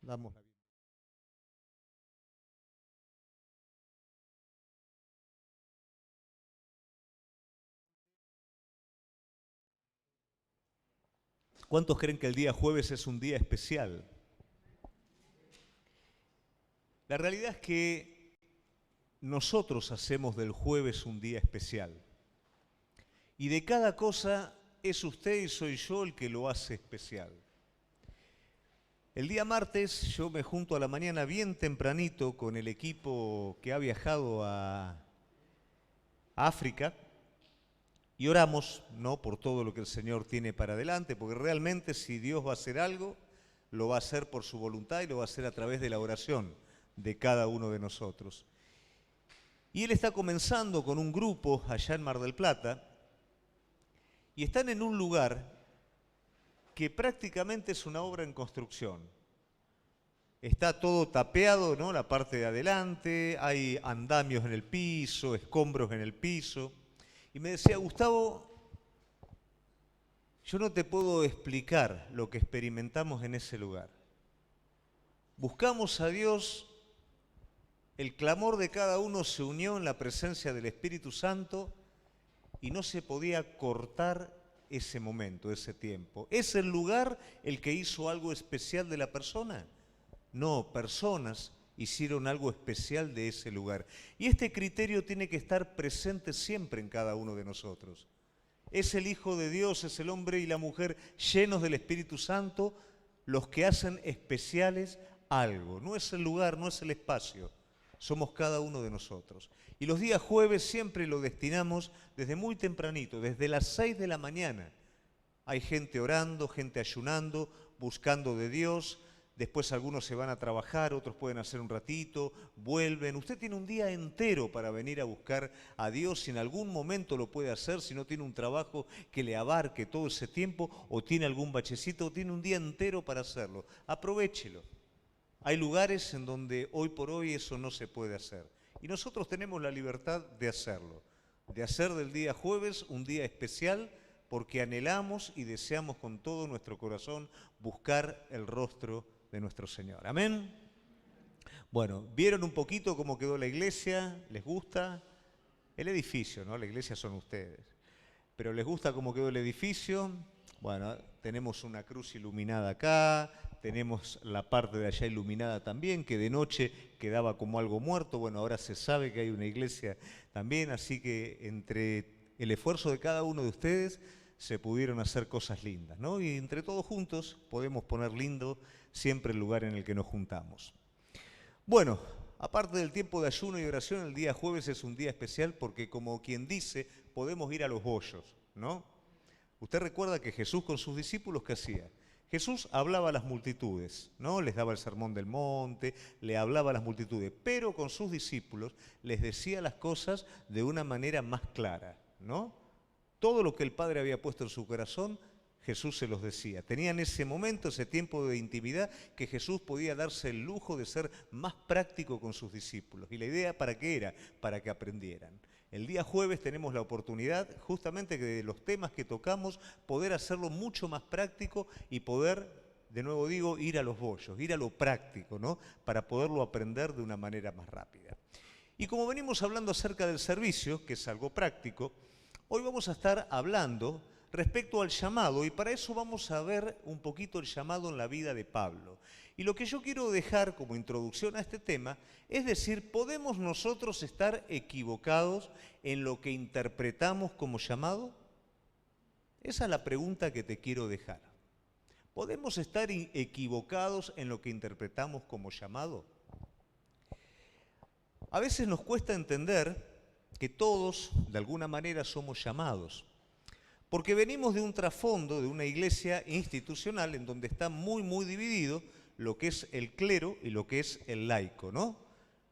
Damos la bienvenida. ¿Cuántos creen que el día jueves es un día especial? La realidad es que nosotros hacemos del jueves un día especial. Y de cada cosa es usted y soy yo el que lo hace especial. El día martes yo me junto a la mañana bien tempranito con el equipo que ha viajado a África y oramos, ¿no?, por todo lo que el Señor tiene para adelante, porque realmente si Dios va a hacer algo, lo va a hacer por su voluntad y lo va a hacer a través de la oración de cada uno de nosotros. Y Él está comenzando con un grupo allá en Mar del Plata y están en un lugar que prácticamente es una obra en construcción. Está todo tapeado, ¿no?, la parte de adelante, hay andamios en el piso, escombros en el piso. Y me decía, Gustavo, yo no te puedo explicar lo que experimentamos en ese lugar. Buscamos a Dios, el clamor de cada uno se unió en la presencia del Espíritu Santo y no se podía cortar ese momento, ese tiempo. ¿Es el lugar el que hizo algo especial de la persona? No, personas hicieron algo especial de ese lugar. Y este criterio tiene que estar presente siempre en cada uno de nosotros. Es el Hijo de Dios, es el hombre y la mujer llenos del Espíritu Santo los que hacen especiales algo. No es el lugar, no es el espacio. Somos cada uno de nosotros. Y los días jueves siempre lo destinamos desde muy tempranito, desde las 6 de la mañana. Hay gente orando, gente ayunando, buscando de Dios. Después algunos se van a trabajar, otros pueden hacer un ratito, vuelven. Usted tiene un día entero para venir a buscar a Dios. Si en algún momento lo puede hacer, si no tiene un trabajo que le abarque todo ese tiempo, o tiene algún bachecito, o tiene un día entero para hacerlo. Aprovéchelo. Hay lugares en donde hoy por hoy eso no se puede hacer. Y nosotros tenemos la libertad de hacerlo, de hacer del día jueves un día especial porque anhelamos y deseamos con todo nuestro corazón buscar el rostro de nuestro Señor. Amén. Bueno, ¿vieron un poquito cómo quedó la iglesia? ¿Les gusta? El edificio, ¿no? La iglesia son ustedes. Pero ¿les gusta cómo quedó el edificio? Bueno, tenemos una cruz iluminada acá, tenemos la parte de allá iluminada también, que de noche quedaba como algo muerto. Bueno, ahora se sabe que hay una iglesia también, así que entre el esfuerzo de cada uno de ustedes se pudieron hacer cosas lindas, ¿no? Y entre todos juntos podemos poner lindo siempre el lugar en el que nos juntamos. Bueno, aparte del tiempo de ayuno y oración, el día jueves es un día especial porque, como quien dice, podemos ir a los bollos, ¿no? Usted recuerda que Jesús con sus discípulos, ¿qué hacía? Jesús hablaba a las multitudes, ¿no? Les daba el sermón del monte, le hablaba a las multitudes, pero con sus discípulos les decía las cosas de una manera más clara, ¿no? Todo lo que el Padre había puesto en su corazón, Jesús se los decía. Tenían ese momento, ese tiempo de intimidad, que Jesús podía darse el lujo de ser más práctico con sus discípulos. ¿Y la idea para qué era? Para que aprendieran. El día jueves tenemos la oportunidad, justamente de los temas que tocamos, poder hacerlo mucho más práctico y poder, de nuevo digo, ir a los bollos, ir a lo práctico, ¿no? Para poderlo aprender de una manera más rápida. Y como venimos hablando acerca del servicio, que es algo práctico, hoy vamos a estar hablando respecto al llamado, y para eso vamos a ver un poquito el llamado en la vida de Pablo. Y lo que yo quiero dejar como introducción a este tema es decir, ¿podemos nosotros estar equivocados en lo que interpretamos como llamado? Esa es la pregunta que te quiero dejar. ¿Podemos estar equivocados en lo que interpretamos como llamado? A veces nos cuesta entender que todos, de alguna manera, somos llamados. Porque venimos de un trasfondo, de una iglesia institucional en donde está muy dividido lo que es el clero y lo que es el laico, ¿no?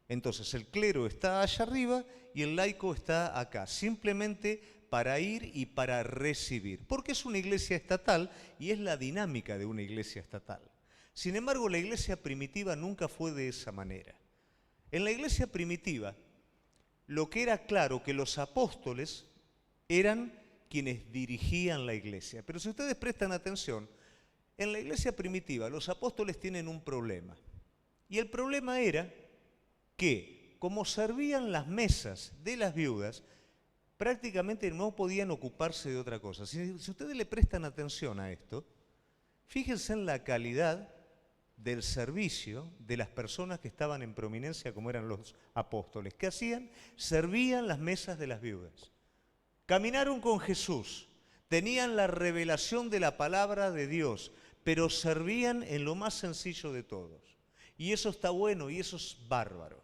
Entonces el clero está allá arriba y el laico está acá, simplemente para ir y para recibir, porque es una iglesia estatal y es la dinámica de una iglesia estatal. Sin embargo, la iglesia primitiva nunca fue de esa manera. En la iglesia primitiva, lo que era claro que los apóstoles eran quienes dirigían la iglesia. Pero si ustedes prestan atención, En la iglesia primitiva los apóstoles tienen un problema. Y el problema era que, como servían las mesas de las viudas, prácticamente no podían ocuparse de otra cosa. Si ustedes le prestan atención a esto, fíjense en la calidad del servicio de las personas que estaban en prominencia, como eran los apóstoles. ¿Qué hacían? Servían las mesas de las viudas. Caminaron con Jesús, tenían la revelación de la palabra de Dios, pero servían en lo más sencillo de todos. Y eso está bueno y eso es bárbaro.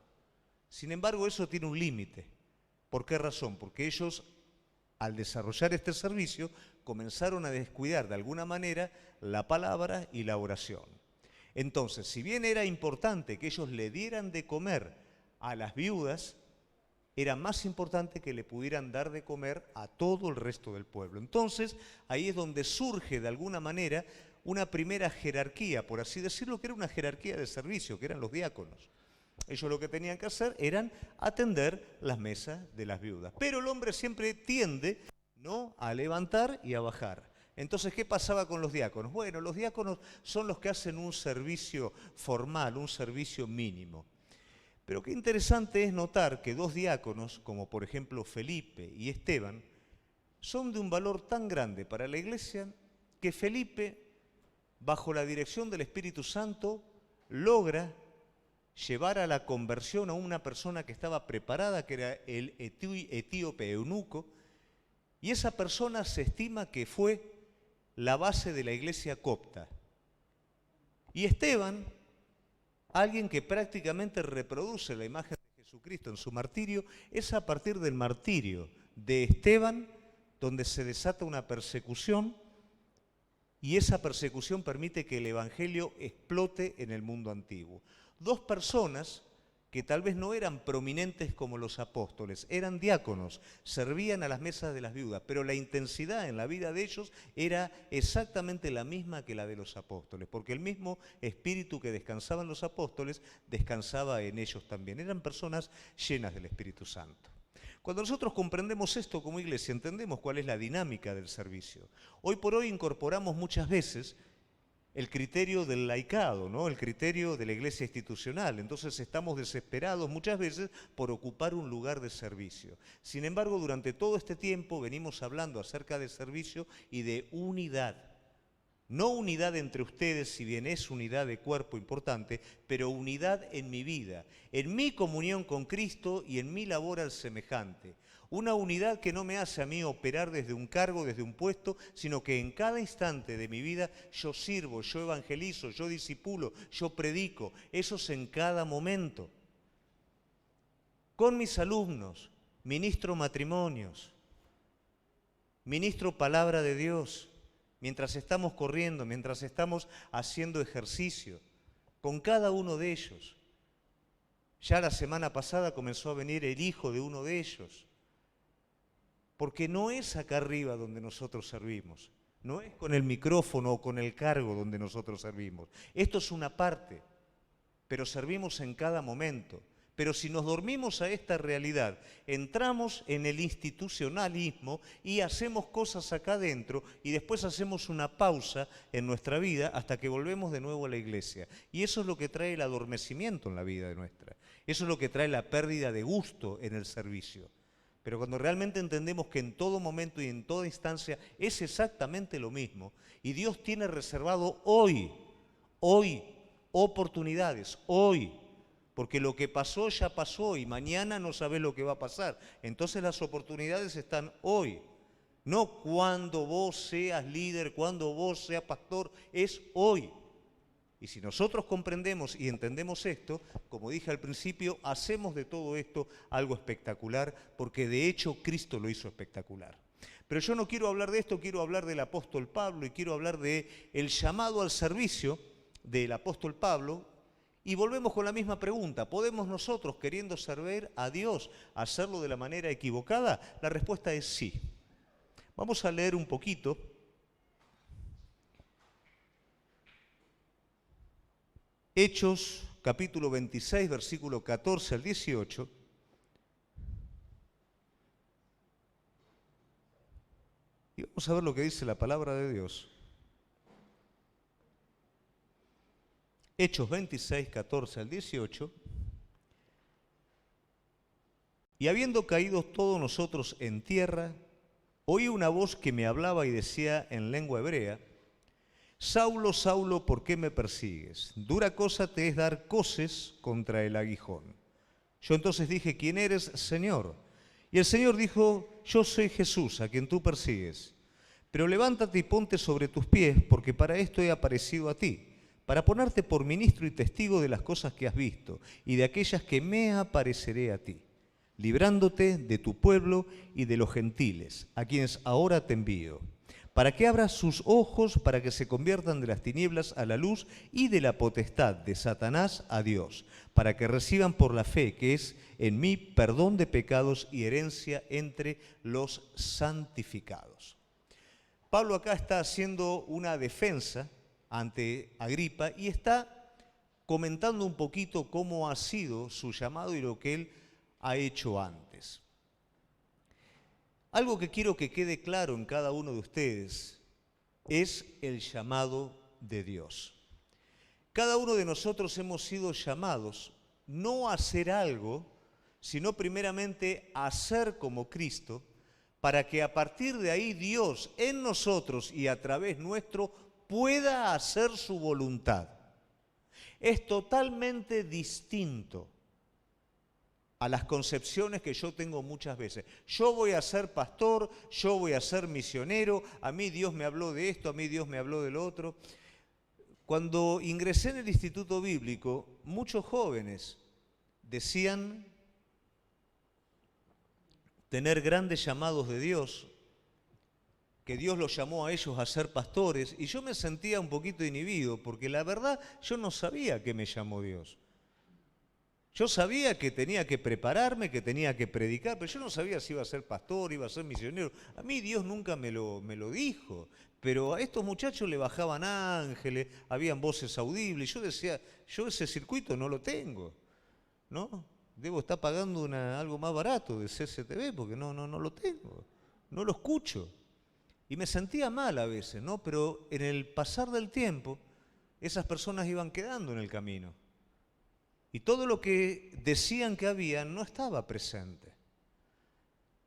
Sin embargo, eso tiene un límite. ¿Por qué razón? Porque ellos, al desarrollar este servicio, comenzaron a descuidar de alguna manera la palabra y la oración. Entonces, si bien era importante que ellos le dieran de comer a las viudas, era más importante que le pudieran dar de comer a todo el resto del pueblo. Entonces, ahí es donde surge de alguna manera una primera jerarquía, por así decirlo, que era una jerarquía de servicio, que eran los diáconos. Ellos lo que tenían que hacer eran atender las mesas de las viudas. Pero el hombre siempre tiende, ¿no?, a levantar y a bajar. Entonces, ¿qué pasaba con los diáconos? Bueno, los diáconos son los que hacen un servicio formal, un servicio mínimo. Pero qué interesante es notar que dos diáconos, como por ejemplo Felipe y Esteban, son de un valor tan grande para la iglesia que Felipe, bajo la dirección del Espíritu Santo, logra llevar a la conversión a una persona que estaba preparada, que era el etíope eunuco, y esa persona se estima que fue la base de la iglesia copta. Y Esteban, alguien que prácticamente reproduce la imagen de Jesucristo en su martirio, es a partir del martirio de Esteban donde se desata una persecución, y esa persecución permite que el evangelio explote en el mundo antiguo. Dos personas que tal vez no eran prominentes como los apóstoles, eran diáconos, servían a las mesas de las viudas, pero la intensidad en la vida de ellos era exactamente la misma que la de los apóstoles, porque el mismo espíritu que descansaba en los apóstoles descansaba en ellos también. Eran personas llenas del Espíritu Santo. Cuando nosotros comprendemos esto como iglesia, entendemos cuál es la dinámica del servicio. Hoy por hoy incorporamos muchas veces el criterio del laicado, ¿no?, el criterio de la iglesia institucional. Entonces estamos desesperados muchas veces por ocupar un lugar de servicio. Sin embargo, durante todo este tiempo venimos hablando acerca de servicio y de unidad. No unidad entre ustedes, si bien es unidad de cuerpo importante, pero unidad en mi vida, en mi comunión con Cristo y en mi labor al semejante. Una unidad que no me hace a mí operar desde un cargo, desde un puesto, sino que en cada instante de mi vida yo sirvo, yo evangelizo, yo discipulo, yo predico. Eso es en cada momento. Con mis alumnos, ministro matrimonios, ministro palabra de Dios, mientras estamos corriendo, mientras estamos haciendo ejercicio, con cada uno de ellos. Ya la semana pasada comenzó a venir el hijo de uno de ellos. Porque no es acá arriba donde nosotros servimos, no es con el micrófono o con el cargo donde nosotros servimos. Esto es una parte, pero servimos en cada momento. Pero si nos dormimos a esta realidad, entramos en el institucionalismo y hacemos cosas acá adentro y después hacemos una pausa en nuestra vida hasta que volvemos de nuevo a la iglesia. Y eso es lo que trae el adormecimiento en la vida nuestra. Eso es lo que trae la pérdida de gusto en el servicio. Pero cuando realmente entendemos que en todo momento y en toda instancia es exactamente lo mismo, y Dios tiene reservado hoy, oportunidades, hoy, porque lo que pasó ya pasó y mañana no sabes lo que va a pasar. Entonces las oportunidades están hoy, no cuando vos seas líder, cuando vos seas pastor, es hoy. Y si nosotros comprendemos y entendemos esto, como dije al principio, hacemos de todo esto algo espectacular, porque de hecho Cristo lo hizo espectacular. Pero yo no quiero hablar de esto, quiero hablar del apóstol Pablo y quiero hablar del llamado al servicio del apóstol Pablo. Y volvemos con la misma pregunta: ¿podemos nosotros, queriendo servir a Dios, hacerlo de la manera equivocada? La respuesta es sí. Vamos a leer un poquito. Hechos, capítulo 26, versículo 14 al 18. Y vamos a ver lo que dice la palabra de Dios. Hechos 26, 14 al 18. Y habiendo caído todos nosotros en tierra, oí una voz que me hablaba y decía en lengua hebrea: Saulo, Saulo, ¿por qué me persigues? Dura cosa te es dar coces contra el aguijón. Yo entonces dije: ¿Quién eres, Señor? Y el Señor dijo: Yo soy Jesús, a quien tú persigues. Pero levántate y ponte sobre tus pies, porque para esto he aparecido a ti, para ponerte por ministro y testigo de las cosas que has visto y de aquellas que me apareceré a ti, librándote de tu pueblo y de los gentiles, a quienes ahora te envío, para que abras sus ojos, para que se conviertan de las tinieblas a la luz y de la potestad de Satanás a Dios, para que reciban por la fe que es en mí perdón de pecados y herencia entre los santificados. Pablo acá está haciendo una defensa ante Agripa y está comentando un poquito cómo ha sido su llamado y lo que él ha hecho antes. Algo que quiero que quede claro en cada uno de ustedes es el llamado de Dios. Cada uno de nosotros hemos sido llamados no a hacer algo, sino primeramente a ser como Cristo, para que a partir de ahí Dios en nosotros y a través nuestro pueda hacer su voluntad. Es totalmente distinto a las concepciones que yo tengo muchas veces. Yo voy a ser pastor, yo voy a ser misionero, a mí Dios me habló de esto, a mí Dios me habló del otro. Cuando ingresé en el Instituto Bíblico, muchos jóvenes decían tener grandes llamados de Dios, que Dios los llamó a ellos a ser pastores, y yo me sentía un poquito inhibido, porque la verdad yo no sabía que me llamó Dios. Yo sabía que tenía que prepararme, que tenía que predicar, pero yo no sabía si iba a ser pastor, iba a ser misionero. A mí Dios nunca me lo dijo, pero a estos muchachos le bajaban ángeles, habían voces audibles. Yo decía, yo ese circuito no lo tengo, ¿no? Debo estar pagando algo más barato de CCTV porque no lo tengo, no lo escucho. Y me sentía mal a veces, ¿no? Pero en el pasar del tiempo, esas personas iban quedando en el camino. Y todo lo que decían que había no estaba presente.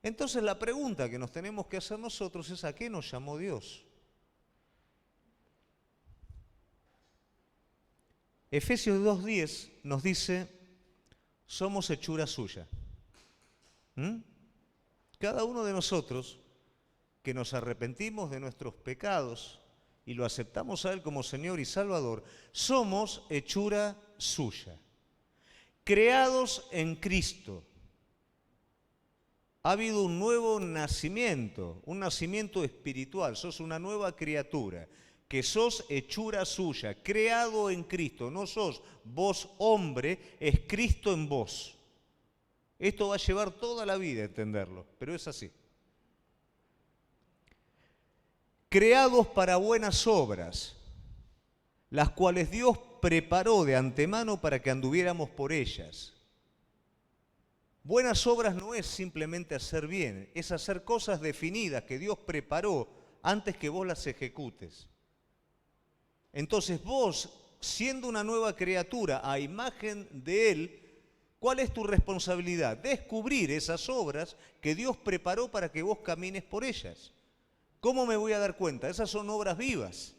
Entonces la pregunta que nos tenemos que hacer nosotros es: ¿a qué nos llamó Dios? Efesios 2:10 nos dice: somos hechura suya. Cada uno de nosotros que nos arrepentimos de nuestros pecados y lo aceptamos a Él como Señor y Salvador, somos hechura suya. Creados en Cristo. Ha habido un nuevo nacimiento, un nacimiento espiritual. Sos una nueva criatura, que sos hechura suya, creado en Cristo. No sos vos hombre, es Cristo en vos. Esto va a llevar toda la vida a entenderlo, pero es así. Creados para buenas obras, las cuales Dios preparó de antemano para que anduviéramos por ellas. Buenas obras no es simplemente hacer bien, es hacer cosas definidas que Dios preparó antes que vos las ejecutes. Entonces vos, siendo una nueva criatura a imagen de Él, ¿cuál es tu responsabilidad? Descubrir esas obras que Dios preparó para que vos camines por ellas. ¿Cómo me voy a dar cuenta? Esas son obras vivas.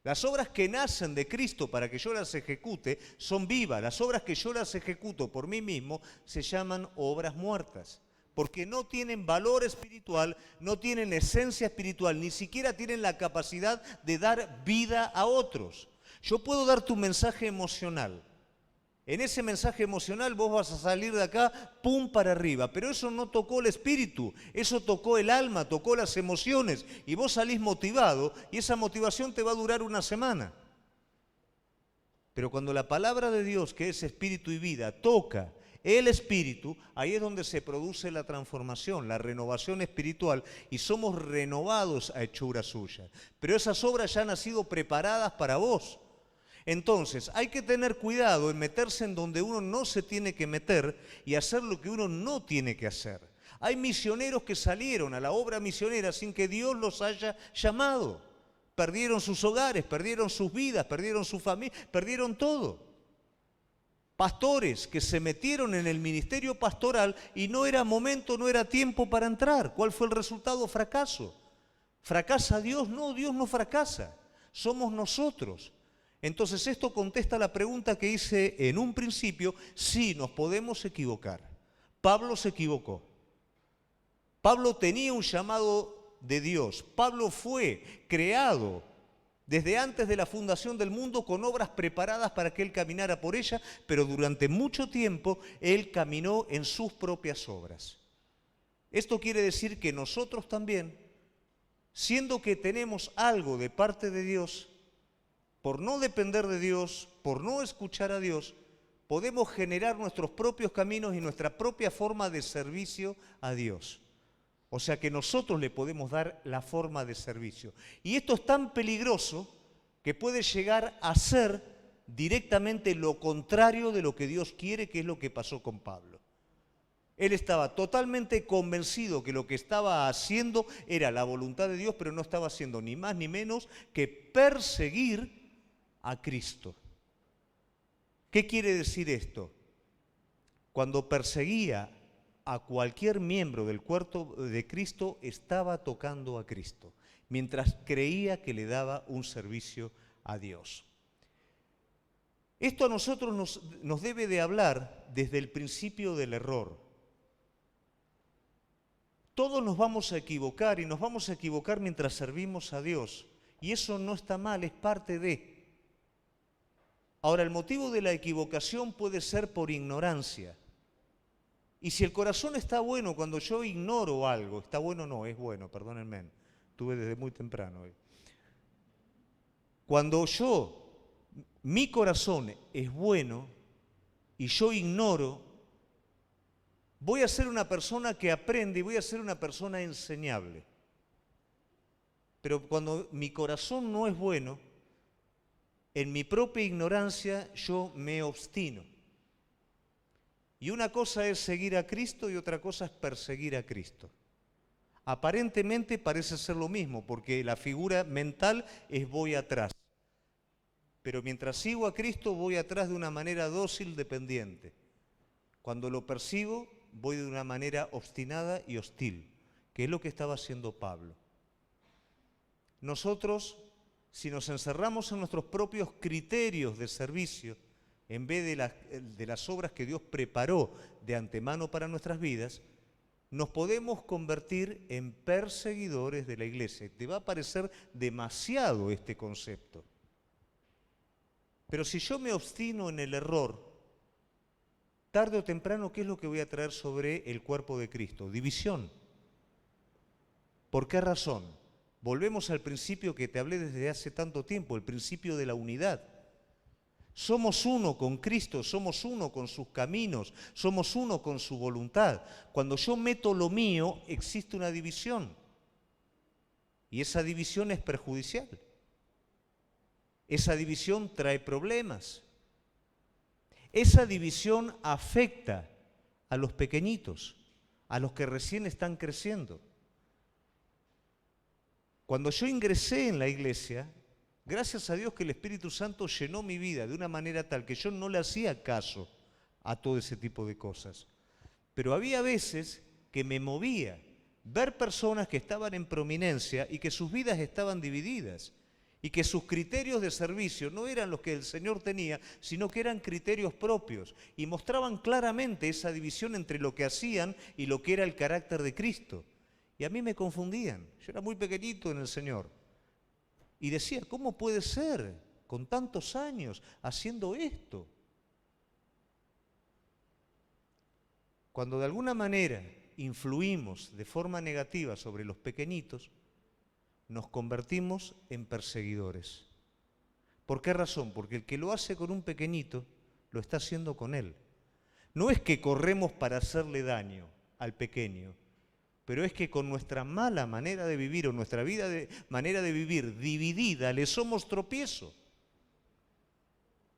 Las obras que nacen de Cristo para que yo las ejecute son vivas. Las obras que yo las ejecuto por mí mismo se llaman obras muertas, porque no tienen valor espiritual, no tienen esencia espiritual, ni siquiera tienen la capacidad de dar vida a otros. Yo puedo darte un mensaje emocional. En ese mensaje emocional vos vas a salir de acá, pum, para arriba. Pero eso no tocó el espíritu, eso tocó el alma, tocó las emociones. Y vos salís motivado y esa motivación te va a durar una semana. Pero cuando la palabra de Dios, que es espíritu y vida, toca el espíritu, ahí es donde se produce la transformación, la renovación espiritual, y somos renovados a hechura suya. Pero esas obras ya han sido preparadas para vos. Entonces, hay que tener cuidado en meterse en donde uno no se tiene que meter y hacer lo que uno no tiene que hacer. Hay misioneros que salieron a la obra misionera sin que Dios los haya llamado. Perdieron sus hogares, perdieron sus vidas, perdieron su familia, perdieron todo. Pastores que se metieron en el ministerio pastoral y no era momento, no era tiempo para entrar. ¿Cuál fue el resultado? Fracaso. ¿Fracasa Dios? No, Dios no fracasa. Somos nosotros. Entonces esto contesta la pregunta que hice en un principio. Sí, nos podemos equivocar. Pablo se equivocó. Pablo tenía un llamado de Dios. Pablo fue creado desde antes de la fundación del mundo con obras preparadas para que él caminara por ella, pero durante mucho tiempo él caminó en sus propias obras. Esto quiere decir que nosotros también, siendo que tenemos algo de parte de Dios, por no depender de Dios, por no escuchar a Dios, podemos generar nuestros propios caminos y nuestra propia forma de servicio a Dios. O sea que nosotros le podemos dar la forma de servicio. Y esto es tan peligroso que puede llegar a ser directamente lo contrario de lo que Dios quiere, que es lo que pasó con Pablo. Él estaba totalmente convencido que lo que estaba haciendo era la voluntad de Dios, pero no estaba haciendo ni más ni menos que perseguir a Cristo. ¿Qué quiere decir esto? Cuando perseguía a cualquier miembro del cuerpo de Cristo, estaba tocando a Cristo, mientras creía que le daba un servicio a Dios. Esto a nosotros nos debe de hablar desde el principio del error. Todos nos vamos a equivocar y nos vamos a equivocar mientras servimos a Dios. Y eso no está mal, es parte de. Ahora, el motivo de la equivocación puede ser por ignorancia. Y si el corazón está bueno cuando yo ignoro algo, está bueno no, es bueno, perdónenme, estuve desde muy temprano hoy. Cuando mi corazón es bueno y yo ignoro, voy a ser una persona que aprende y voy a ser una persona enseñable. Pero cuando mi corazón no es bueno, en mi propia ignorancia yo me obstino. Y una cosa es seguir a Cristo y otra cosa es perseguir a Cristo. Aparentemente parece ser lo mismo, porque la figura mental es voy atrás. Pero mientras sigo a Cristo voy atrás de una manera dócil, dependiente. Cuando lo persigo voy de una manera obstinada y hostil, que es lo que estaba haciendo Pablo. Nosotros, si nos encerramos en nuestros propios criterios de servicio, en vez de las obras que Dios preparó de antemano para nuestras vidas, nos podemos convertir en perseguidores de la iglesia. Te va a parecer demasiado este concepto. Pero si yo me obstino en el error, tarde o temprano, ¿qué es lo que voy a traer sobre el cuerpo de Cristo? División. ¿Por qué razón? Volvemos al principio que te hablé desde hace tanto tiempo, el principio de la unidad. Somos uno con Cristo, somos uno con sus caminos, somos uno con su voluntad. Cuando yo meto lo mío, existe una división. Y esa división es perjudicial. Esa división trae problemas. Esa división afecta a los pequeñitos, a los que recién están creciendo. Cuando yo ingresé en la iglesia, gracias a Dios que el Espíritu Santo llenó mi vida de una manera tal que yo no le hacía caso a todo ese tipo de cosas. Pero había veces que me movía ver personas que estaban en prominencia y que sus vidas estaban divididas y que sus criterios de servicio no eran los que el Señor tenía, sino que eran criterios propios y mostraban claramente esa división entre lo que hacían y lo que era el carácter de Cristo. Y a mí me confundían. Yo era muy pequeñito en el Señor. Y decía, ¿cómo puede ser con tantos años haciendo esto? Cuando de alguna manera influimos de forma negativa sobre los pequeñitos, nos convertimos en perseguidores. ¿Por qué razón? Porque el que lo hace con un pequeñito, lo está haciendo con él. No es que corremos para hacerle daño al pequeño, pero es que con nuestra mala manera de vivir o nuestra manera de vivir dividida, le somos tropiezo.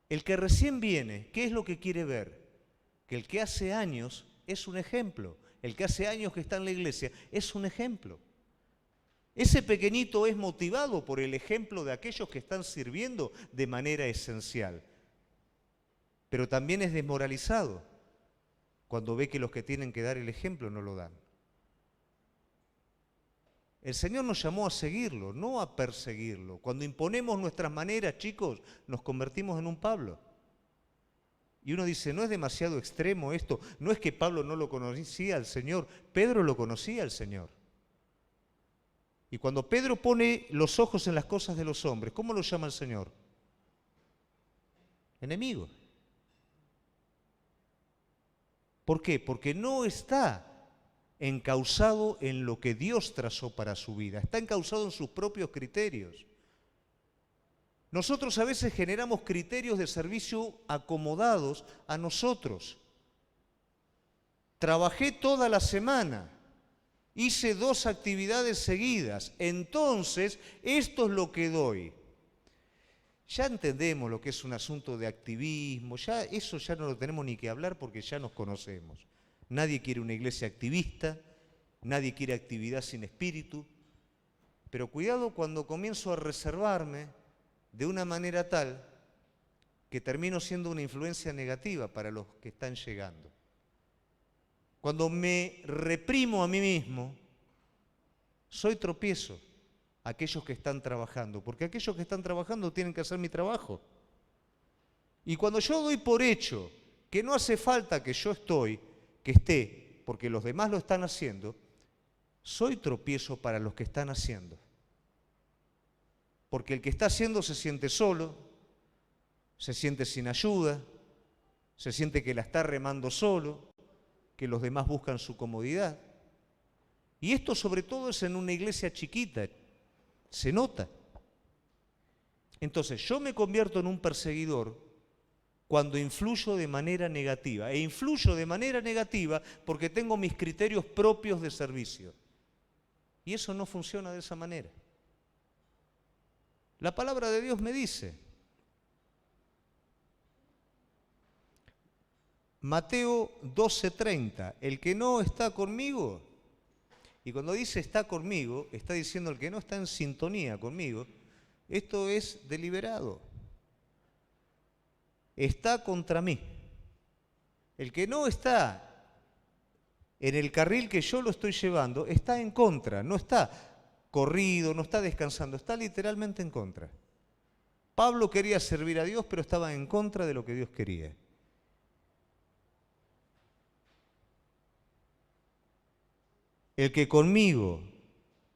El que recién viene, ¿qué es lo que quiere ver? Que el que hace años es un ejemplo. El que hace años que está en la iglesia es un ejemplo. Ese pequeñito es motivado por el ejemplo de aquellos que están sirviendo de manera esencial, pero también es desmoralizado cuando ve que los que tienen que dar el ejemplo no lo dan. El Señor nos llamó a seguirlo, no a perseguirlo. Cuando imponemos nuestras maneras, chicos, nos convertimos en un Pablo. Y uno dice, ¿no es demasiado extremo esto? No es que Pablo no lo conocía al Señor, Pedro lo conocía al Señor. Y cuando Pedro pone los ojos en las cosas de los hombres, ¿cómo lo llama el Señor? Enemigo. ¿Por qué? Porque no está encauzado en lo que Dios trazó para su vida, está encauzado en sus propios criterios. Nosotros a veces generamos criterios de servicio acomodados a nosotros. Trabajé toda la semana, hice 2 actividades seguidas, entonces esto es lo que doy. Ya entendemos lo que es un asunto de activismo, ya eso ya no lo tenemos ni que hablar porque ya nos conocemos. Nadie quiere una iglesia activista, nadie quiere actividad sin espíritu, pero cuidado cuando comienzo a reservarme de una manera tal que termino siendo una influencia negativa para los que están llegando. Cuando me reprimo a mí mismo, soy tropiezo a aquellos que están trabajando, porque aquellos que están trabajando tienen que hacer mi trabajo. Y cuando yo doy por hecho que no hace falta que yo esté, porque los demás lo están haciendo, soy tropiezo para los que están haciendo. Porque el que está haciendo se siente solo, se siente sin ayuda, se siente que la está remando solo, que los demás buscan su comodidad. Y esto sobre todo es en una iglesia chiquita, se nota. Entonces yo me convierto en un perseguidor cuando influyo de manera negativa. E influyo de manera negativa porque tengo mis criterios propios de servicio. Y eso no funciona de esa manera. La palabra de Dios me dice, Mateo 12:30, el que no está conmigo, y cuando dice está conmigo, está diciendo el que no está en sintonía conmigo, esto es deliberado. Está contra mí. El que no está en el carril que yo lo estoy llevando, está en contra, no está corrido, no está descansando, está literalmente en contra. Pablo quería servir a Dios, pero estaba en contra de lo que Dios quería. El que conmigo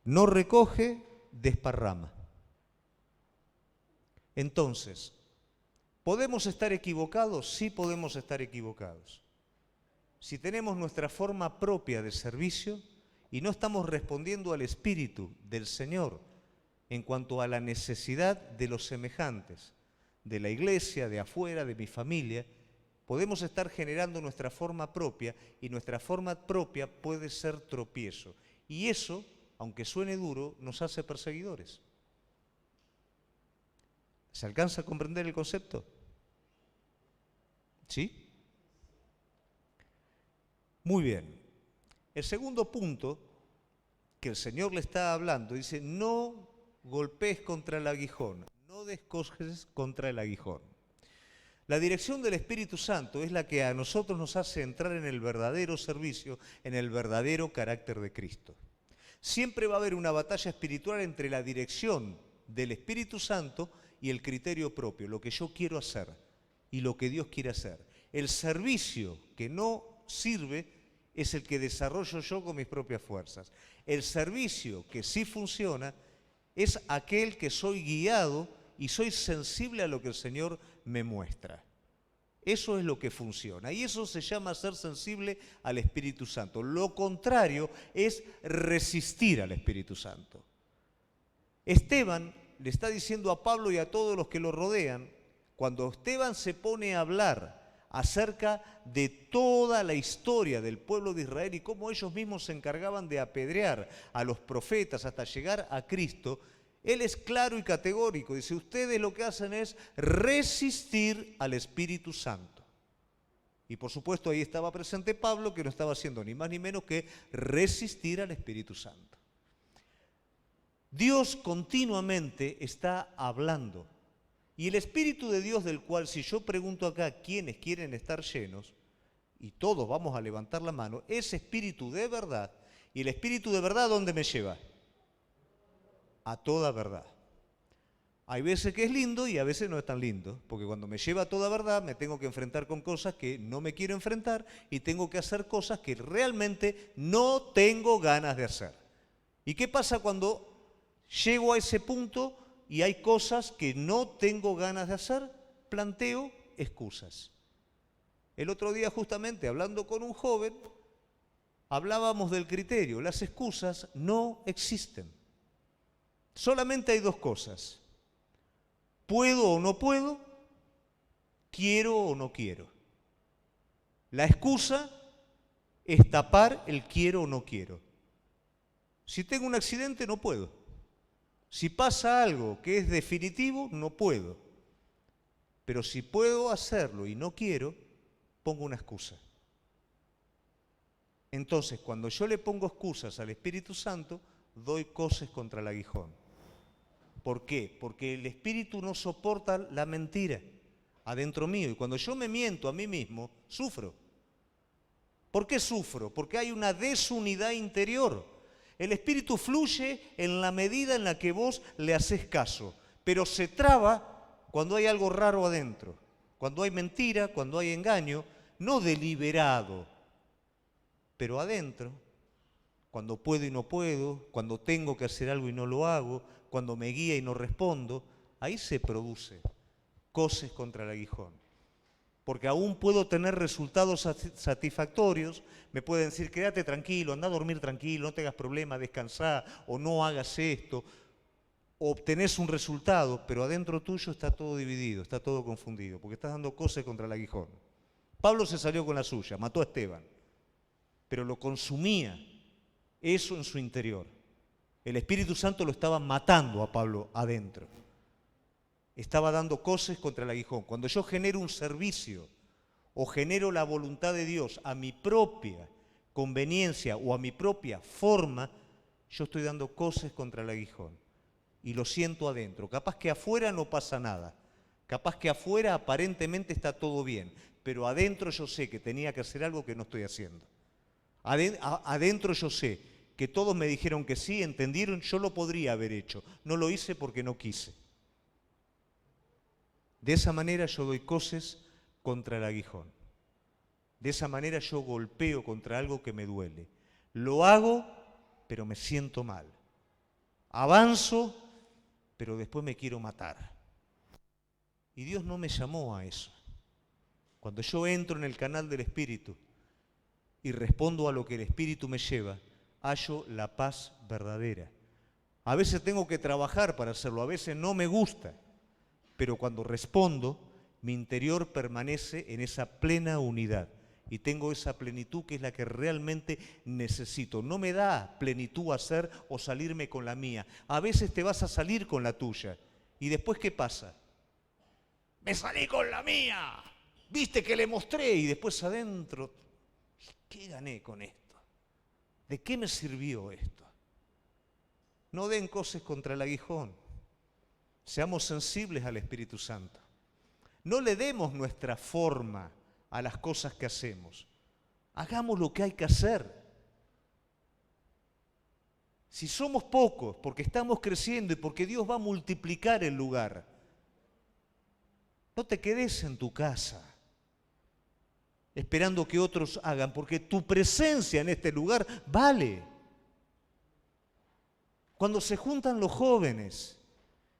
no recoge, desparrama. Entonces, ¿podemos estar equivocados? Sí podemos estar equivocados. Si tenemos nuestra forma propia de servicio y no estamos respondiendo al Espíritu del Señor en cuanto a la necesidad de los semejantes, de la iglesia, de afuera, de mi familia, podemos estar generando nuestra forma propia y nuestra forma propia puede ser tropiezo. Y eso, aunque suene duro, nos hace perseguidores. ¿Se alcanza a comprender el concepto? ¿Sí? Muy bien. El segundo punto que el Señor le está hablando, dice, no golpees contra el aguijón, no descojes contra el aguijón. La dirección del Espíritu Santo es la que a nosotros nos hace entrar en el verdadero servicio, en el verdadero carácter de Cristo. Siempre va a haber una batalla espiritual entre la dirección del Espíritu Santo y el criterio propio, lo que yo quiero hacer y lo que Dios quiere hacer. El servicio que no sirve es el que desarrollo yo con mis propias fuerzas. El servicio que sí funciona es aquel que soy guiado y soy sensible a lo que el Señor me muestra. Eso es lo que funciona y eso se llama ser sensible al Espíritu Santo. Lo contrario es resistir al Espíritu Santo. Esteban le está diciendo a Pablo y a todos los que lo rodean, cuando Esteban se pone a hablar acerca de toda la historia del pueblo de Israel y cómo ellos mismos se encargaban de apedrear a los profetas hasta llegar a Cristo, él es claro y categórico. Dice, ustedes lo que hacen es resistir al Espíritu Santo. Y por supuesto ahí estaba presente Pablo, que no estaba haciendo ni más ni menos que resistir al Espíritu Santo. Dios continuamente está hablando. Y el Espíritu de Dios, del cual si yo pregunto acá quiénes quieren estar llenos, y todos vamos a levantar la mano, es Espíritu de verdad. ¿Y el Espíritu de verdad dónde me lleva? A toda verdad. Hay veces que es lindo y a veces no es tan lindo, porque cuando me lleva a toda verdad me tengo que enfrentar con cosas que no me quiero enfrentar y tengo que hacer cosas que realmente no tengo ganas de hacer. ¿Y qué pasa cuando llego a ese punto y hay cosas que no tengo ganas de hacer? Planteo excusas. El otro día justamente hablando con un joven, hablábamos del criterio. Las excusas no existen. Solamente hay dos cosas. ¿Puedo o no puedo? ¿Quiero o no quiero? La excusa es tapar el quiero o no quiero. Si tengo un accidente, no puedo. Si pasa algo que es definitivo, no puedo. Pero si puedo hacerlo y no quiero, pongo una excusa. Entonces, cuando yo le pongo excusas al Espíritu Santo, doy coces contra el aguijón. ¿Por qué? Porque el Espíritu no soporta la mentira adentro mío. Y cuando yo me miento a mí mismo, sufro. ¿Por qué sufro? Porque hay una desunidad interior. El Espíritu fluye en la medida en la que vos le haces caso, pero se traba cuando hay algo raro adentro, cuando hay mentira, cuando hay engaño, no deliberado, pero adentro, cuando puedo y no puedo, cuando tengo que hacer algo y no lo hago, cuando me guía y no respondo, ahí se produce coces contra el aguijón. Porque aún puedo tener resultados satisfactorios, me pueden decir, quédate tranquilo, anda a dormir tranquilo, no tengas problemas, descansá, o no hagas esto, o obtenés un resultado, pero adentro tuyo está todo dividido, está todo confundido, porque estás dando coces contra el aguijón. Pablo se salió con la suya, mató a Esteban, pero lo consumía eso en su interior. El Espíritu Santo lo estaba matando a Pablo adentro. Estaba dando coces contra el aguijón. Cuando yo genero un servicio o genero la voluntad de Dios a mi propia conveniencia o a mi propia forma, yo estoy dando coces contra el aguijón. Y lo siento adentro. Capaz que afuera no pasa nada. Capaz que afuera aparentemente está todo bien. Pero adentro yo sé que tenía que hacer algo que no estoy haciendo. Adentro yo sé que todos me dijeron que sí, entendieron, yo lo podría haber hecho. No lo hice porque no quise. De esa manera yo doy coces contra el aguijón. De esa manera yo golpeo contra algo que me duele. Lo hago, pero me siento mal. Avanzo, pero después me quiero matar. Y Dios no me llamó a eso. Cuando yo entro en el canal del Espíritu y respondo a lo que el Espíritu me lleva, hallo la paz verdadera. A veces tengo que trabajar para hacerlo, a veces no me gusta. Pero cuando respondo, mi interior permanece en esa plena unidad y tengo esa plenitud que es la que realmente necesito. No me da plenitud hacer o salirme con la mía. A veces te vas a salir con la tuya y después ¿qué pasa? Me salí con la mía, viste que le mostré y después adentro, ¿qué gané con esto? ¿De qué me sirvió esto? No den coces contra el aguijón. Seamos sensibles al Espíritu Santo. No le demos nuestra forma a las cosas que hacemos. Hagamos lo que hay que hacer. Si somos pocos, porque estamos creciendo y porque Dios va a multiplicar el lugar, no te quedes en tu casa esperando que otros hagan, porque tu presencia en este lugar vale. Cuando se juntan los jóvenes,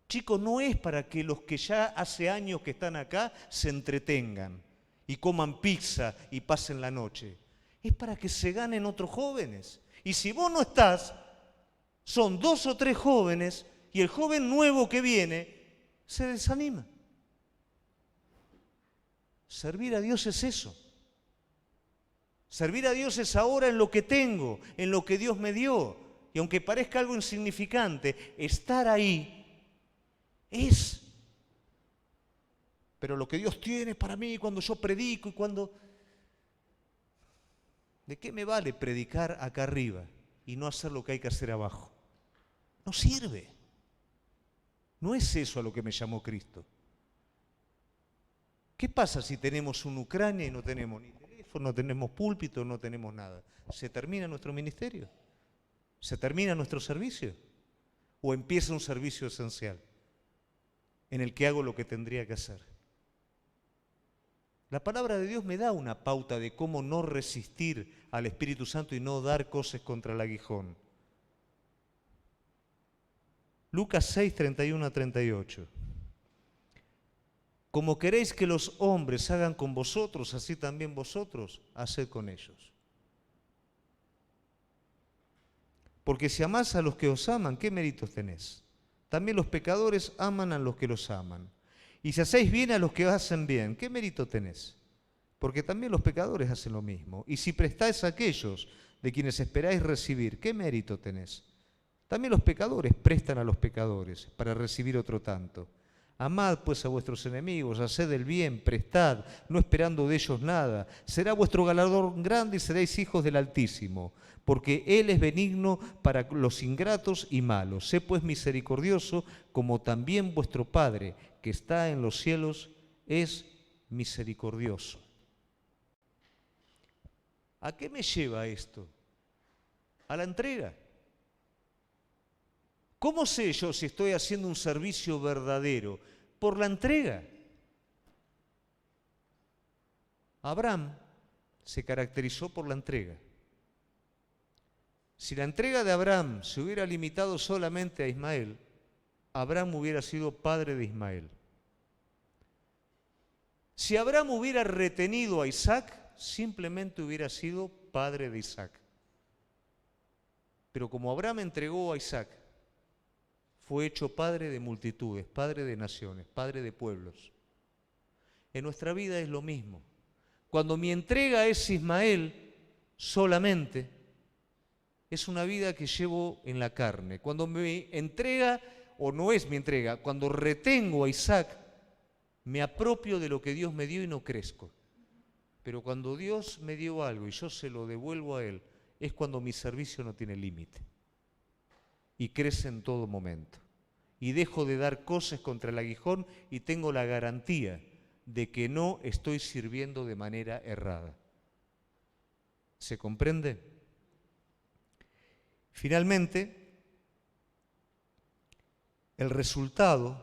chicos, no es para que los que ya hace años que están acá se entretengan y coman pizza y pasen la noche. Es para que se ganen otros jóvenes. Y si vos no estás, son 2 o 3 jóvenes y el joven nuevo que viene se desanima. Servir a Dios es eso. Servir a Dios es ahora en lo que tengo, en lo que Dios me dio. Y aunque parezca algo insignificante, estar ahí es. Pero lo que Dios tiene para mí cuando yo predico y cuando... ¿De qué me vale predicar acá arriba y no hacer lo que hay que hacer abajo? No sirve. No es eso a lo que me llamó Cristo. ¿Qué pasa si tenemos una Ucrania y no tenemos ni teléfono, no tenemos púlpito, no tenemos nada? ¿Se termina nuestro ministerio? ¿Se termina nuestro servicio? ¿O empieza un servicio esencial en el que hago lo que tendría que hacer? La palabra de Dios me da una pauta de cómo no resistir al Espíritu Santo y no dar cosas contra el aguijón. Lucas 6, 31 a 38. Como queréis que los hombres hagan con vosotros, así también vosotros haced con ellos. Porque si amás a los que os aman, ¿qué méritos tenés? También los pecadores aman a los que los aman. Y si hacéis bien a los que hacen bien, ¿qué mérito tenés? Porque también los pecadores hacen lo mismo. Y si prestáis a aquellos de quienes esperáis recibir, ¿qué mérito tenés? También los pecadores prestan a los pecadores para recibir otro tanto. Amad pues a vuestros enemigos, haced el bien, prestad, no esperando de ellos nada. Será vuestro galardón grande y seréis hijos del Altísimo, porque Él es benigno para los ingratos y malos. Sé pues misericordioso, como también vuestro Padre, que está en los cielos, es misericordioso. ¿A qué me lleva esto? A la entrega. ¿Cómo sé yo si estoy haciendo un servicio verdadero? Por la entrega. Abraham se caracterizó por la entrega. Si la entrega de Abraham se hubiera limitado solamente a Ismael, Abraham hubiera sido padre de Ismael. Si Abraham hubiera retenido a Isaac, simplemente hubiera sido padre de Isaac. Pero como Abraham entregó a Isaac, fue hecho padre de multitudes, padre de naciones, padre de pueblos. En nuestra vida es lo mismo. Cuando mi entrega es Ismael solamente, es una vida que llevo en la carne. Cuando mi entrega, o no es mi entrega, cuando retengo a Isaac, me apropio de lo que Dios me dio y no crezco. Pero cuando Dios me dio algo y yo se lo devuelvo a Él, es cuando mi servicio no tiene límite y crece en todo momento. Y dejo de dar cosas contra el aguijón y tengo la garantía de que no estoy sirviendo de manera errada. ¿Se comprende? Finalmente, el resultado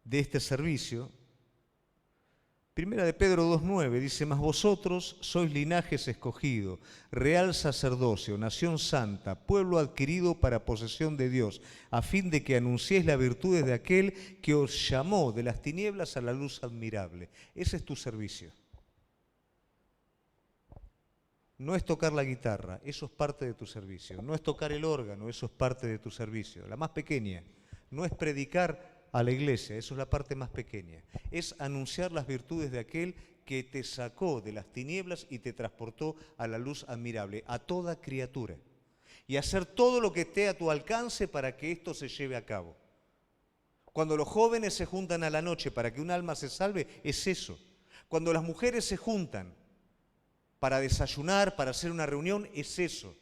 de este servicio, Primera de Pedro 2:9 dice: mas vosotros sois linajes escogido, real sacerdocio, nación santa, pueblo adquirido para posesión de Dios, a fin de que anunciéis las virtudes de aquel que os llamó de las tinieblas a la luz admirable. Ese es tu servicio. No es tocar la guitarra, eso es parte de tu servicio. No es tocar el órgano, eso es parte de tu servicio. La más pequeña. No es predicar a la iglesia, eso es la parte más pequeña. Es anunciar las virtudes de aquel que te sacó de las tinieblas y te transportó a la luz admirable, a toda criatura. Y hacer todo lo que esté a tu alcance para que esto se lleve a cabo. Cuando los jóvenes se juntan a la noche para que un alma se salve, es eso. Cuando las mujeres se juntan para desayunar, para hacer una reunión, es eso.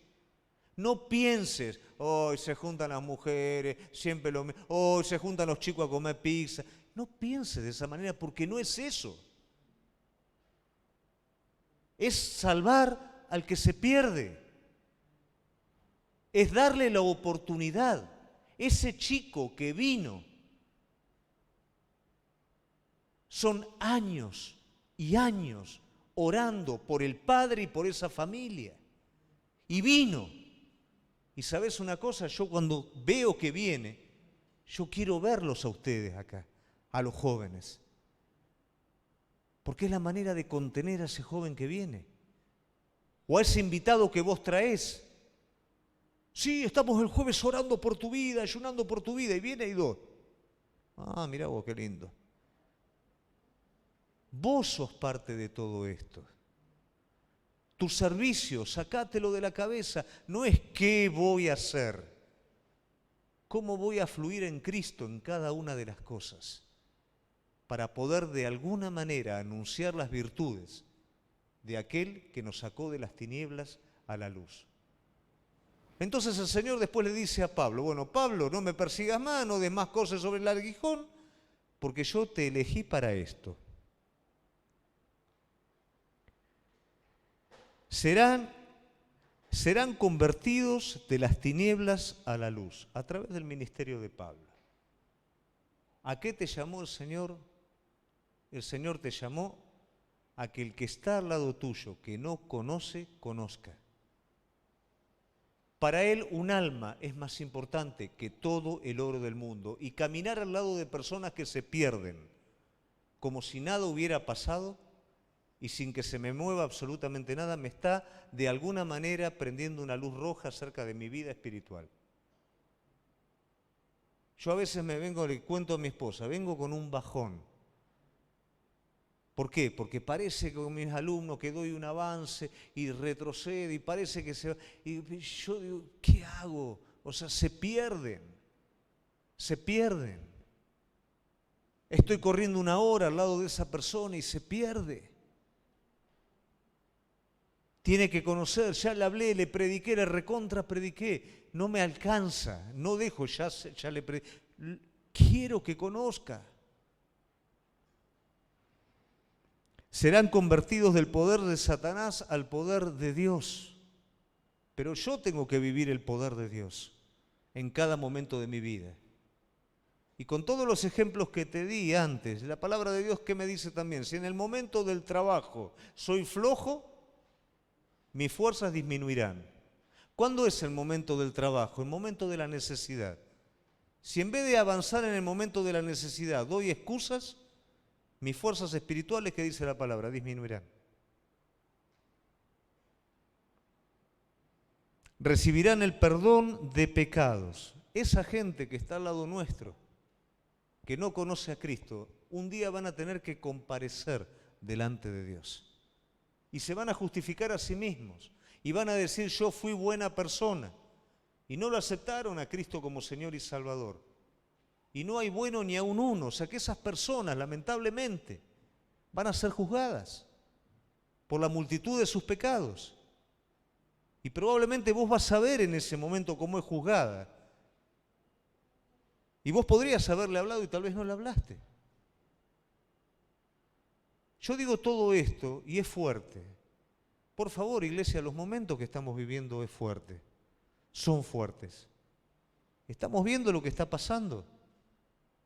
No pienses, hoy se juntan las mujeres, siempre lo mismo, hoy se juntan los chicos a comer pizza. No pienses de esa manera porque no es eso. Es salvar al que se pierde. Es darle la oportunidad. Ese chico que vino, son años y años orando por el padre y por esa familia. Y vino. Y sabes una cosa, yo cuando veo que viene, yo quiero verlos a ustedes acá, a los jóvenes. Porque es la manera de contener a ese joven que viene. O a ese invitado que vos traés. Sí, estamos el jueves orando por tu vida, ayunando por tu vida, y viene y dos. Ah, mirá vos, qué lindo. Vos sos parte de todo esto. Tu servicio, sacátelo de la cabeza, no es qué voy a hacer, cómo voy a fluir en Cristo en cada una de las cosas, para poder de alguna manera anunciar las virtudes de aquel que nos sacó de las tinieblas a la luz. Entonces el Señor después le dice a Pablo, bueno, Pablo, no me persigas más, no des más cosas sobre el aguijón, porque yo te elegí para esto. Serán convertidos de las tinieblas a la luz, a través del ministerio de Pablo. ¿A qué te llamó el Señor? El Señor te llamó a que el que está al lado tuyo, que no conoce, conozca. Para Él un alma es más importante que todo el oro del mundo, y caminar al lado de personas que se pierden, como si nada hubiera pasado y sin que se me mueva absolutamente nada, me está de alguna manera prendiendo una luz roja acerca de mi vida espiritual. Yo a veces le cuento a mi esposa, vengo con un bajón. ¿Por qué? Porque parece que con mis alumnos que doy un avance y retrocedo y parece que se va. Y yo digo, ¿qué hago? O sea, se pierden. Estoy corriendo 1 hora al lado de esa persona y se pierde. Tiene que conocer, ya le hablé, le prediqué, le recontra prediqué. No me alcanza, no dejo, ya le prediqué. Quiero que conozca. Serán convertidos del poder de Satanás al poder de Dios. Pero yo tengo que vivir el poder de Dios en cada momento de mi vida. Y con todos los ejemplos que te di antes, la palabra de Dios, ¿qué me dice también? Si en el momento del trabajo soy flojo, mis fuerzas disminuirán. ¿Cuándo es el momento del trabajo? El momento de la necesidad. Si en vez de avanzar en el momento de la necesidad doy excusas, mis fuerzas espirituales, que dice la palabra, disminuirán. Recibirán el perdón de pecados. Esa gente que está al lado nuestro, que no conoce a Cristo, un día van a tener que comparecer delante de Dios. Y se van a justificar a sí mismos. Y van a decir, yo fui buena persona. Y no lo aceptaron a Cristo como Señor y Salvador. Y no hay bueno ni aun uno. O sea que esas personas, lamentablemente, van a ser juzgadas por la multitud de sus pecados. Y probablemente vos vas a ver en ese momento cómo es juzgada. Y vos podrías haberle hablado y tal vez no le hablaste. Yo digo todo esto y es fuerte. Por favor, iglesia, los momentos que estamos viviendo es fuerte. Son fuertes. Estamos viendo lo que está pasando.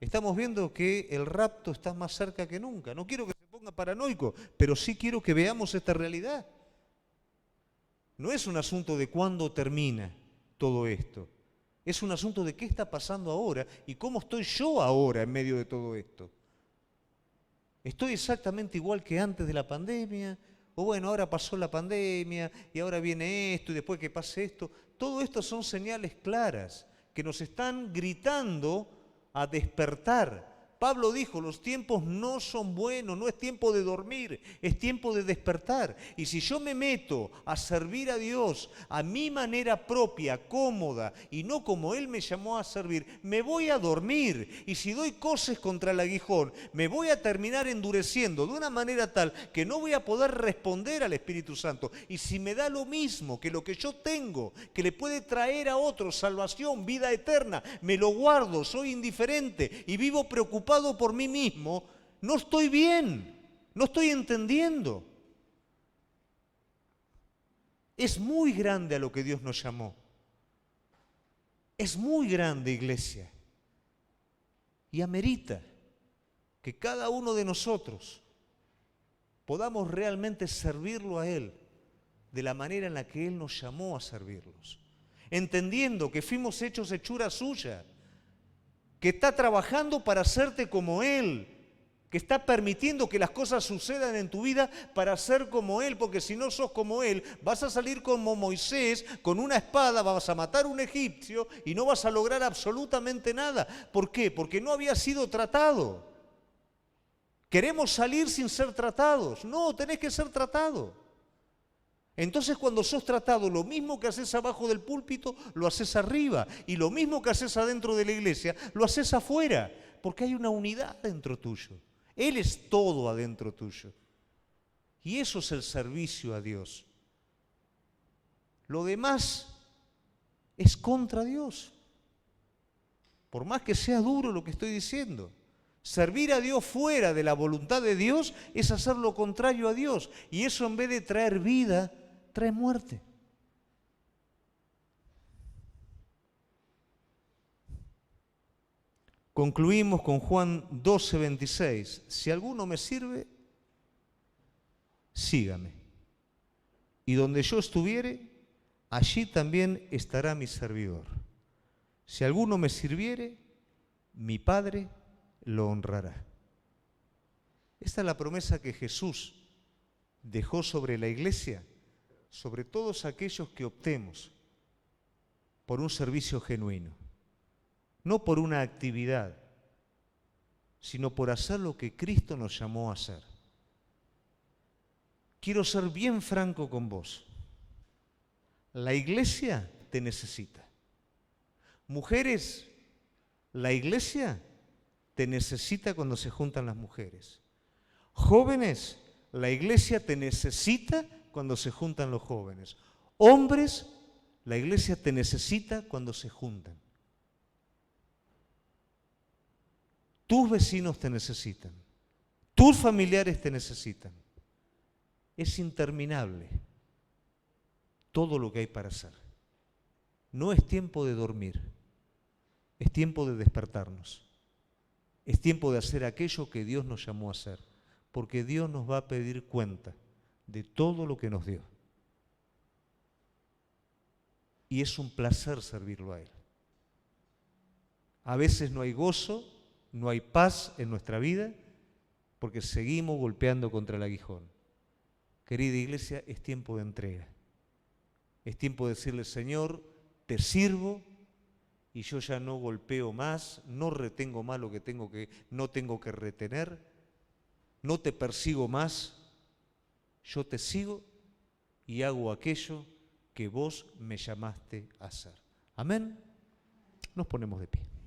Estamos viendo que el rapto está más cerca que nunca. No quiero que se ponga paranoico, pero sí quiero que veamos esta realidad. No es un asunto de cuándo termina todo esto. Es un asunto de qué está pasando ahora y cómo estoy yo ahora en medio de todo esto. ¿Estoy exactamente igual que antes de la pandemia? O bueno, ahora pasó la pandemia y ahora viene esto y después que pase esto. Todo esto son señales claras que nos están gritando a despertar. Pablo dijo, los tiempos no son buenos, no es tiempo de dormir, es tiempo de despertar. Y si yo me meto a servir a Dios a mi manera propia, cómoda, y no como Él me llamó a servir, me voy a dormir. Y si doy coces contra el aguijón, me voy a terminar endureciendo de una manera tal que no voy a poder responder al Espíritu Santo. Y si me da lo mismo que lo que yo tengo, que le puede traer a otros salvación, vida eterna, me lo guardo, soy indiferente y vivo preocupado por mí mismo, no estoy bien, no estoy entendiendo. Es muy grande a lo que Dios nos llamó. Es muy grande, iglesia. Y amerita que cada uno de nosotros podamos realmente servirlo a Él de la manera en la que Él nos llamó a servirlos. Entendiendo que fuimos hechos hechura suya, que está trabajando para hacerte como Él, que está permitiendo que las cosas sucedan en tu vida para ser como Él, porque si no sos como Él, vas a salir como Moisés, con una espada, vas a matar a un egipcio y no vas a lograr absolutamente nada. ¿Por qué? Porque no había sido tratado. Queremos salir sin ser tratados. No, tenés que ser tratado. Entonces cuando sos tratado, lo mismo que haces abajo del púlpito, lo haces arriba. Y lo mismo que haces adentro de la iglesia, lo haces afuera. Porque hay una unidad dentro tuyo. Él es todo adentro tuyo. Y eso es el servicio a Dios. Lo demás es contra Dios. Por más que sea duro lo que estoy diciendo. Servir a Dios fuera de la voluntad de Dios es hacer lo contrario a Dios. Y eso, en vez de traer vida, trae muerte. Concluimos con Juan 12:26. Si alguno me sirve, sígame. Y donde yo estuviere, allí también estará mi servidor. Si alguno me sirviere, mi Padre lo honrará. Esta es la promesa que Jesús dejó sobre la iglesia, sobre todos aquellos que optemos por un servicio genuino. No por una actividad, sino por hacer lo que Cristo nos llamó a hacer. Quiero ser bien franco con vos. La iglesia te necesita. Mujeres, la iglesia te necesita cuando se juntan las mujeres. Jóvenes, la iglesia te necesita cuando se juntan los jóvenes. Hombres, la iglesia te necesita cuando se juntan. Tus vecinos te necesitan. Tus familiares te necesitan. Es interminable todo lo que hay para hacer. No es tiempo de dormir, es tiempo de despertarnos. Es tiempo de hacer aquello que Dios nos llamó a hacer, porque Dios nos va a pedir cuenta de todo lo que nos dio. Y es un placer servirlo a Él. A veces no hay gozo, no hay paz en nuestra vida, porque seguimos golpeando contra el aguijón. Querida iglesia, es tiempo de entrega. Es tiempo de decirle, Señor, te sirvo y yo ya no golpeo más, no retengo más lo que no tengo que retener, no te persigo más, yo te sigo y hago aquello que vos me llamaste a hacer. Amén. Nos ponemos de pie.